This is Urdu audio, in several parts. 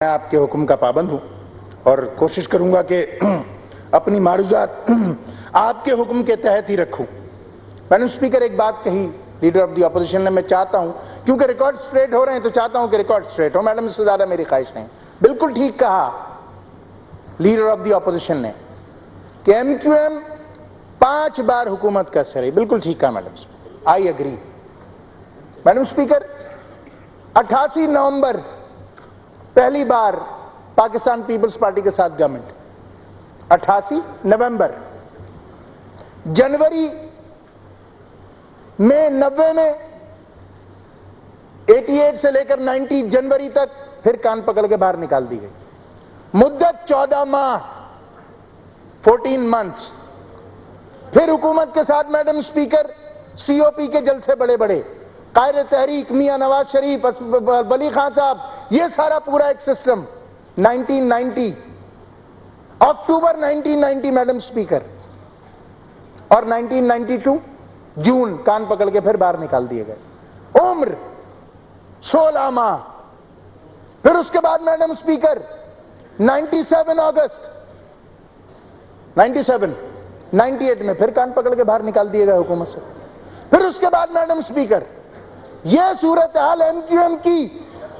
میں آپ کے حکم کا پابند ہوں اور کوشش کروں گا کہ اپنی معروضات آپ کے حکم کے تحت ہی رکھوں۔ میں نے اسپیکر ایک بات کہی لیڈر آف دی اپوزیشن نے، میں چاہتا ہوں کیونکہ ریکارڈ سٹریٹ ہو رہے ہیں تو چاہتا ہوں کہ ریکارڈ سٹریٹ ہو۔ میڈم اس سے زیادہ میری خواہش نہیں۔ بالکل ٹھیک کہا لیڈر آف دی اپوزیشن نے کہ ایم کیو ایم 5 بار حکومت کا سر ہے۔ بالکل ٹھیک کہا madam, I agree. Madam speaker 88 نومبر پہلی بار پاکستان پیپلز پارٹی کے ساتھ گورنمنٹ، 88 نومبر، جنوری میں 90 میں 88 سے لے کر 90 جنوری تک پھر کان پکڑ کے باہر نکال دی گئی۔ مدت 14 ماہ، 14 منتھس۔ پھر حکومت کے ساتھ میڈم اسپیکر سی او پی کے جلسے بڑے بڑے، قائد تحریک میاں نواز شریف، ولی خان صاحب، یہ سارا پورا ایک سسٹم۔ 1990 اکتوبر 1990 میڈم اسپیکر، اور 1992 جون کان پکڑ کے پھر باہر نکال دیے گئے۔ عمر 16 ماہ۔ پھر اس کے بعد میڈم اسپیکر 97 اگست 98 میں پھر کان پکڑ کے باہر نکال دیے گئے حکومت سے۔ پھر اس کے بعد میڈم اسپیکر یہ صورتحال ایم کیو ایم کی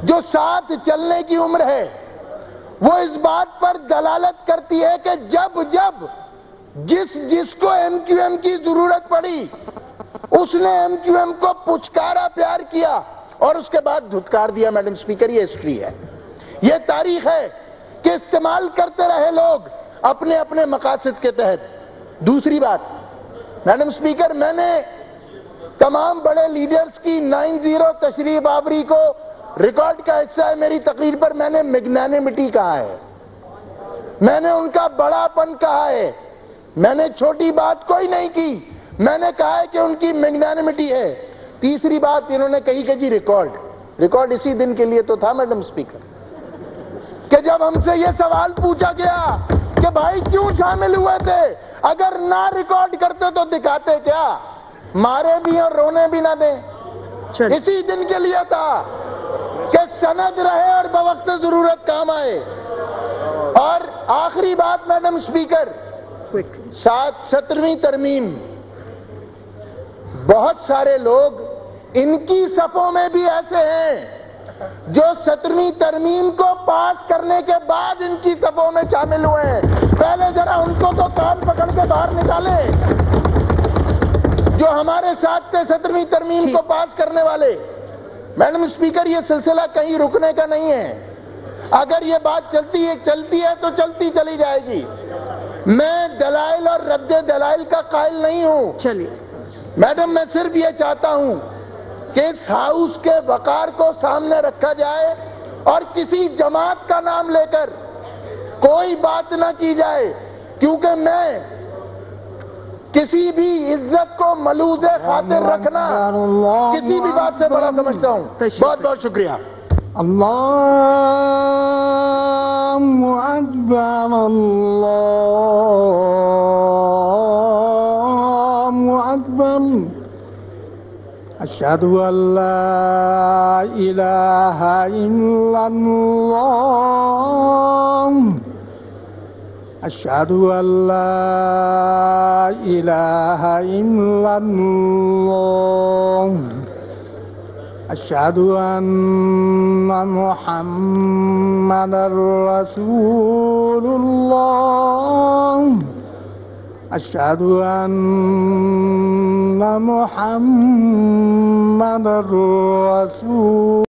جو ساتھ چلنے کی عمر ہے، وہ اس بات پر دلالت کرتی ہے کہ جب جس کو ایم کیو ایم کی ضرورت پڑی اس نے ایم کیو ایم کو پچکارا، پیار کیا اور اس کے بعد دھتکار دیا۔ میڈم اسپیکر یہ ہسٹری ہے، یہ تاریخ ہے کہ استعمال کرتے رہے لوگ اپنے اپنے مقاصد کے تحت۔ دوسری بات میڈم اسپیکر، میں نے تمام بڑے لیڈرز کی 90 تشریف آوری کو ریکارڈ کا حصہ ہے میری تقریر پر، میں نے میگنانیمٹی کہا ہے، میں نے ان کا بڑا پن کہا ہے، میں نے چھوٹی بات کوئی نہیں کی، میں نے کہا ہے کہ ان کی میگنانیمٹی ہے۔ تیسری بات انہوں نے کہی کہ جی ریکارڈ اسی دن کے لیے تو تھا میڈم اسپیکر کہ جب ہم سے یہ سوال پوچھا گیا کہ بھائی کیوں شامل ہوئے تھے، اگر نہ ریکارڈ کرتے تو دکھاتے کیا، مارے بھی اور رونے بھی نہ دیں۔ اسی دن کے لیے تھا کہ سند رہے اور بوقت ضرورت کام آئے۔ اور آخری بات میڈم اسپیکر، 17ویں ترمیم، بہت سارے لوگ ان کی صفوں میں بھی ایسے ہیں جو 17ویں ترمیم کو پاس کرنے کے بعد ان کی صفوں میں شامل ہوئے ہیں۔ پہلے ذرا ان کو تو کان پکڑ کے باہر نکالیں جو ہمارے ساتھ تھے 17ویں ترمیم کو پاس کرنے والے۔ میڈم اسپیکر یہ سلسلہ کہیں رکنے کا نہیں ہے، اگر یہ بات چلتی ہے تو چلتی چلی جائے گی۔ میں دلائل اور رد دلائل کا قائل نہیں ہوں۔ چلیے میڈم، میں صرف یہ چاہتا ہوں کہ اس ہاؤس کے وقار کو سامنے رکھا جائے اور کسی جماعت کا نام لے کر کوئی بات نہ کی جائے، کیونکہ میں کسی بھی عزت کو ملوث خاطر رکھنا کسی بھی بات سے بڑا سمجھتا ہوں۔ بہت بہت شکریہ۔ اللہ اکبر، اللہ اکبر، اشہد ان لا الہ الا اللہ، اشہد ان لا الہ الا اللہ، اشہد ان محمد رسول اللہ، اشہد ان محمد رسول